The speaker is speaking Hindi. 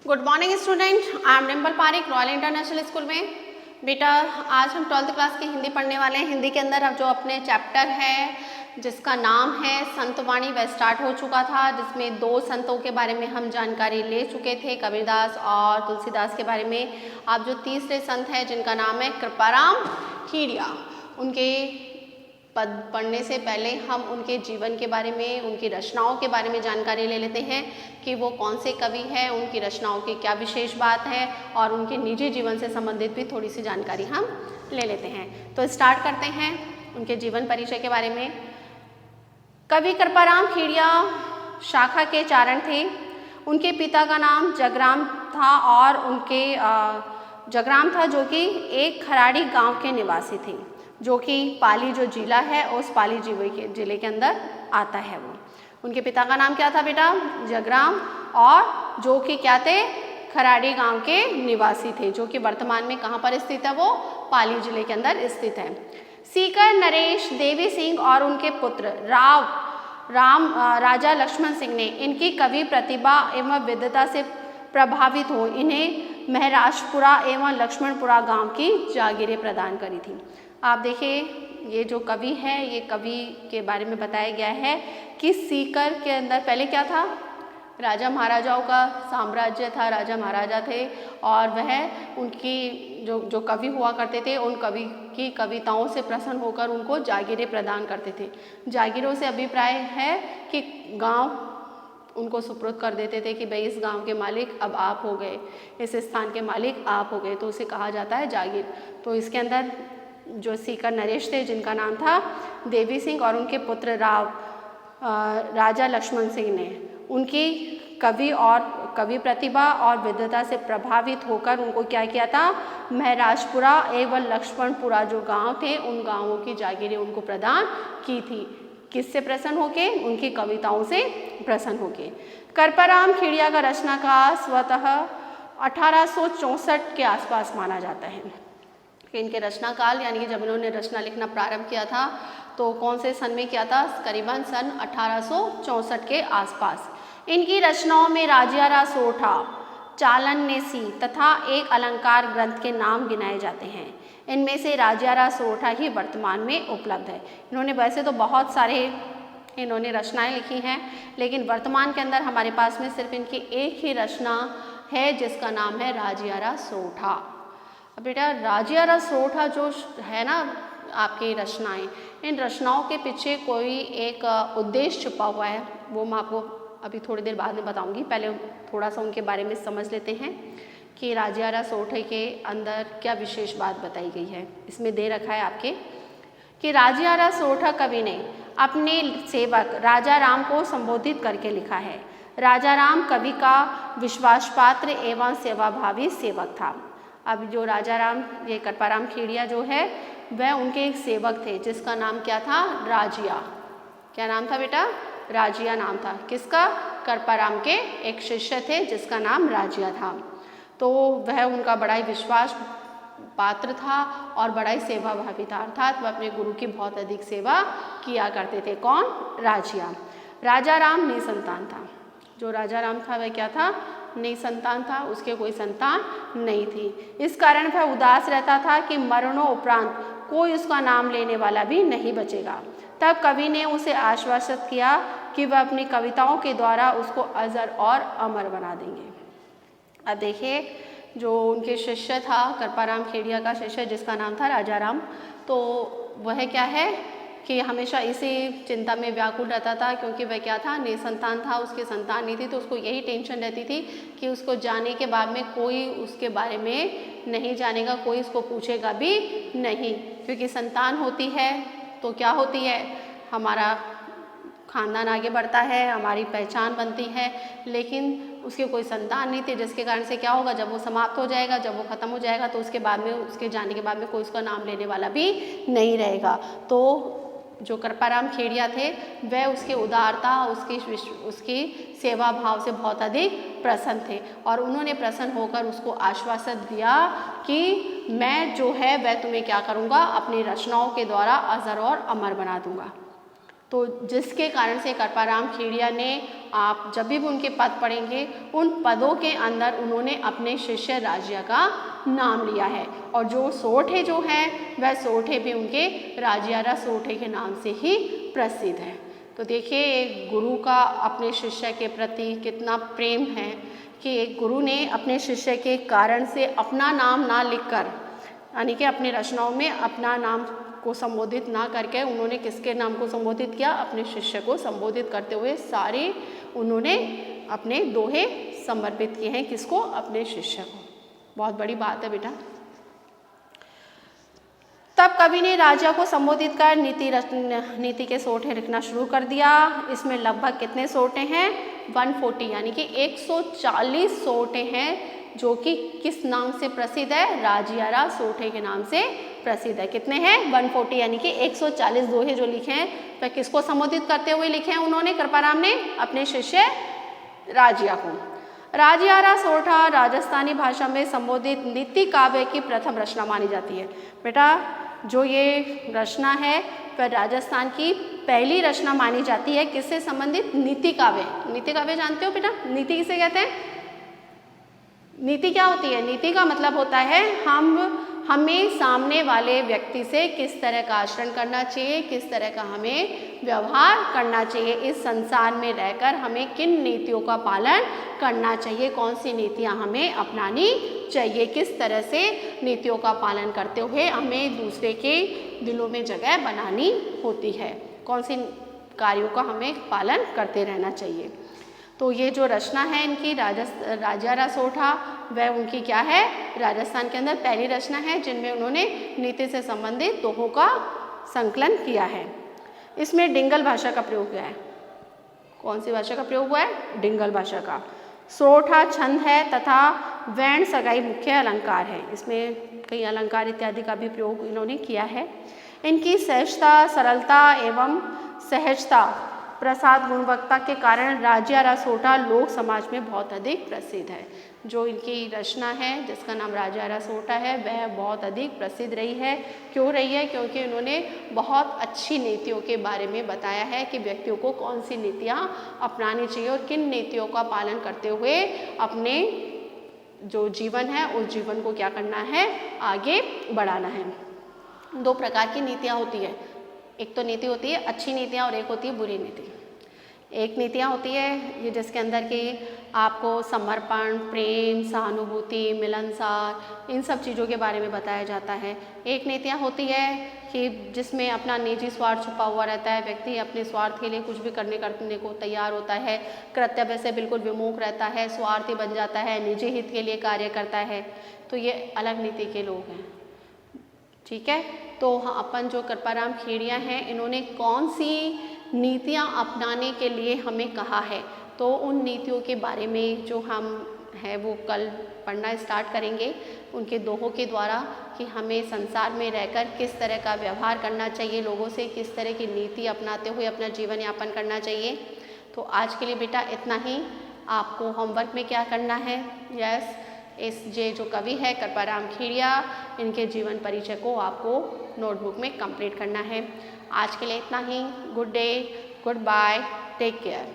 Good morning student, I am Dimple Pareek, Royal International School में। बेटा आज हम 12th क्लास की हिंदी पढ़ने वाले हैं। हिंदी के अंदर अब जो अपने चैप्टर है जिसका नाम है संतवाणी वह स्टार्ट हो चुका था, जिसमें 2 संतों के बारे में हम जानकारी ले चुके थे, कबीरदास और तुलसीदास के बारे में। अब जो तीसरे संत हैं जिनका नाम है कृपाराम खेड़िया, उनके पद पढ़ने से पहले हम उनके जीवन के बारे में, उनकी रचनाओं के बारे में जानकारी ले लेते हैं कि वो कौन से कवि हैं, उनकी रचनाओं की क्या विशेष बात है और उनके निजी जीवन से संबंधित भी थोड़ी सी जानकारी हम ले लेते हैं। तो स्टार्ट करते हैं उनके जीवन परिचय के बारे में। कवि कृपाराम खेड़िया शाखा के चारण थे। उनके पिता का नाम जगराम था और उनके जगराम था जो कि एक खराड़ी गांव के निवासी थे, जो कि पाली जो जिला है उस पाली जिले के अंदर आता है। वो उनके पिता का नाम क्या था बेटा? जगराम, और जो कि क्या थे? खराड़ी गांव के निवासी थे, जो कि वर्तमान में कहाँ पर स्थित है? वो पाली जिले के अंदर स्थित है। सीकर नरेश देवी सिंह और उनके पुत्र राजा लक्ष्मण सिंह ने इनकी कवि प्रतिभा एवं विद्वता से प्रभावित हो इन्हें महराजपुरा एवं लक्ष्मणपुरा गांव की जागीरें प्रदान करी थी। आप देखिए ये जो कवि है, ये कवि के बारे में बताया गया है कि सीकर के अंदर पहले क्या था? राजा महाराजाओं का साम्राज्य था, राजा महाराजा थे और वह उनकी जो कवि हुआ करते थे उन कवि की कविताओं से प्रसन्न होकर उनको जागीरें प्रदान करते थे। जागीरों से अभिप्राय है कि गांव उनको सुपुर्द कर देते थे कि भाई इस गांव के मालिक अब आप हो गए, इस स्थान के मालिक आप हो गए, तो उसे कहा जाता है जागीर। तो इसके अंदर जो सीकर नरेश थे जिनका नाम था देवी सिंह और उनके पुत्र राजा लक्ष्मण सिंह ने उनकी कवि प्रतिभा और विद्वता से प्रभावित होकर उनको क्या किया था? महराजपुरा एवं लक्ष्मणपुरा जो गांव थे उन गांवों की जागीरें उनको प्रदान की थी। किससे प्रसन्न होके? उनकी कविताओं से प्रसन्न होके। कृपाराम खेड़िया का रचना का स्वतः 1864 के आसपास माना जाता है कि इनके रचना काल, यानी कि जब इन्होंने रचना लिखना प्रारंभ किया था तो कौन से सन में किया था? करीबन सन 1864 के आसपास। इनकी रचनाओं में राजियारा सोठा, चालननेसी तथा एक अलंकार ग्रंथ के नाम गिनाए जाते हैं। इनमें से राजियारा सोठा ही वर्तमान में उपलब्ध है। इन्होंने वैसे तो बहुत सारे इन्होंने रचनाएं लिखी हैं, लेकिन वर्तमान के अंदर हमारे पास में सिर्फ इनकी एक ही रचना है जिसका नाम है राजियारा सोठा। अब बेटा राजियारा सोठा जो है ना आपकी रचनाएं, इन रचनाओं के पीछे कोई एक उद्देश्य छुपा हुआ है, वो मैं आपको अभी थोड़ी देर बाद में बताऊंगी। पहले थोड़ा सा उनके बारे में समझ लेते हैं कि राजियारा सोठे के अंदर क्या विशेष बात बताई गई है। इसमें दे रखा है आपके कि राजियारा सोठा कवि ने अपने सेवक राजा राम को संबोधित करके लिखा है। राजा राम कवि का विश्वास पात्र एवं सेवाभावी सेवक था। अब जो राजा राम, ये कृपाराम खेड़िया जो है वह उनके एक सेवक थे जिसका नाम क्या था? राजिया। क्या नाम था बेटा? राजिया नाम था। किसका? कृपाराम के एक शिष्य थे जिसका नाम राजिया था। तो वह उनका बड़ा ही विश्वास पात्र था और बड़ा ही सेवाभावी था, अर्थात वह अपने गुरु की बहुत अधिक सेवा किया करते थे। कौन? राजिया। राजा राम निसंतान था। जो राजा राम था वह क्या था? निसंतान था, उसके कोई संतान नहीं थी। इस कारण वह उदास रहता था कि मरणों उपरांत कोई उसका नाम लेने वाला भी नहीं बचेगा। तब कवि ने उसे आश्वासित किया कि वह अपनी कविताओं के द्वारा उसको अजर और अमर बना देंगे। अब देखिए जो उनके शिष्य था, कृपाराम खेड़िया का शिष्य जिसका नाम था राजा राम, तो वह क्या है कि हमेशा इसी चिंता में व्याकुल रहता था, क्योंकि वह क्या था? निसंतान था, उसकी संतान नहीं थी। तो उसको यही टेंशन रहती थी कि उसको जाने के बाद में कोई उसके बारे में नहीं जानेगा, कोई उसको पूछेगा भी नहीं, क्योंकि संतान होती है तो क्या होती है? हमारा खानदान आगे बढ़ता है, हमारी पहचान बनती है, लेकिन उसके कोई संतान नहीं थे, जिसके कारण से क्या होगा? जब वो समाप्त हो जाएगा, जब वो ख़त्म हो जाएगा तो उसके बाद में, उसके जाने के बाद में कोई उसका नाम लेने वाला भी नहीं रहेगा। तो जो कृपाराम खेड़िया थे वह उसके उदारता, उसकी सेवा भाव से बहुत अधिक प्रसन्न थे और उन्होंने प्रसन्न होकर उसको आश्वासन दिया कि मैं जो है वह तुम्हें क्या करूँगा? अपनी रचनाओं के द्वारा अजर और अमर बना दूँगा। तो जिसके कारण से कृपाराम खेड़िया ने, आप जब भी उनके पद पढ़ेंगे उन पदों के अंदर उन्होंने अपने शिष्य राजिया का नाम लिया है। और जो सोठे जो हैं वह सोठे भी उनके राजियारा सोठे के नाम से ही प्रसिद्ध है। तो देखिए एक गुरु का अपने शिष्य के प्रति कितना प्रेम है कि एक गुरु ने अपने शिष्य के कारण से अपना नाम ना लिखकर, यानी कि अपनी रचनाओं में अपना नाम को संबोधित ना करके उन्होंने किसके नाम को संबोधित किया, अपने शिष्य को संबोधित करते हुए सारे उन्होंने अपने दोहे समर्पित किए हैं। किसको, अपने शिष्य को। बहुत बड़ी बात है बेटा। तब कवि ने राजा को संबोधित कर नीति के सोठे लिखना शुरू कर दिया। इसमें लगभग कितने सोठे हैं, 140 यानी कि 140 सोठे हैं जो कि किस नाम से प्रसिद्ध है, राजियारा सोठे के नाम से प्रसिद्ध है। कितने हैं, 140 यानी कि 140 दोहे जो लिखे हैं वह किसको संबोधित करते हुए लिखे हैं उन्होंने, कृपाराम ने, अपने शिष्य राजिया को। राजियारा सोठा राजस्थानी भाषा में संबोधित नीति काव्य की प्रथम रचना मानी जाती है। बेटा जो ये रचना है वह राजस्थान की पहली रचना मानी जाती है। किससे संबंधित, नीति काव्य। नीति काव्य जानते हो बेटा, नीति किसे कहते हैं? नीति क्या होती है, नीति का मतलब होता है हमें सामने वाले व्यक्ति से किस तरह का आचरण करना चाहिए, किस तरह का हमें व्यवहार करना चाहिए, इस संसार में रहकर हमें किन नीतियों का पालन करना चाहिए, कौन सी नीतियां हमें अपनानी चाहिए, किस तरह से नीतियों का पालन करते हुए हमें दूसरे के दिलों में जगह बनानी होती है, कौन सी कार्यों का हमें पालन करते रहना चाहिए। तो ये जो रचना है इनकी राजियारा सोठा, वह उनकी क्या है, राजस्थान के अंदर पहली रचना है जिनमें उन्होंने नीति से संबंधित दोहों का संकलन किया है। इसमें डिंगल भाषा का प्रयोग हुआ है। कौन सी भाषा का प्रयोग हुआ है, डिंगल भाषा का। सोठा छंद है तथा वैण सगाई मुख्य अलंकार है। इसमें कई अलंकार इत्यादि का भी प्रयोग इन्होंने किया है। इनकी सहजता, सरलता एवं सहजता, प्रसाद, गुणवत्ता के कारण राजियारा सोठा लोक समाज में बहुत अधिक प्रसिद्ध है। जो इनकी रचना है जिसका नाम राजियारा सोठा है वह बहुत अधिक प्रसिद्ध रही है। क्यों रही है, क्योंकि उन्होंने बहुत अच्छी नीतियों के बारे में बताया है कि व्यक्तियों को कौन सी नीतियाँ अपनानी चाहिए और किन नीतियों का पालन करते हुए अपने जो जीवन है उस जीवन को क्या करना है, आगे बढ़ाना है। दो प्रकार की नीतियाँ होती है, एक तो नीति होती है अच्छी नीतियाँ और एक होती है बुरी नीति। एक नीतियाँ होती है ये जिसके अंदर कि आपको समर्पण, प्रेम, सहानुभूति, मिलनसार, इन सब चीज़ों के बारे में बताया जाता है। एक नीतियाँ होती है कि जिसमें अपना निजी स्वार्थ छुपा हुआ रहता है, व्यक्ति अपने स्वार्थ के लिए कुछ भी करने को तैयार होता है, कर्तव्य से बिल्कुल विमुख रहता है, स्वार्थी बन जाता है, निजी हित के लिए कार्य करता है। तो ये अलग नीति के लोग हैं, ठीक है। तो अपन जो कृपाराम खेड़िया हैं इन्होंने कौन सी नीतियाँ अपनाने के लिए हमें कहा है, तो उन नीतियों के बारे में जो हम है वो कल पढ़ना स्टार्ट करेंगे उनके दोहों के द्वारा कि हमें संसार में रहकर किस तरह का व्यवहार करना चाहिए, लोगों से किस तरह की नीति अपनाते हुए अपना जीवन यापन करना चाहिए। तो आज के लिए बेटा इतना ही। आपको होमवर्क में क्या करना है, ये जो कवि है कृपाराम खेड़िया, इनके जीवन परिचय को आपको नोटबुक में कंप्लीट करना है। आज के लिए इतना ही। Good day, goodbye, take care.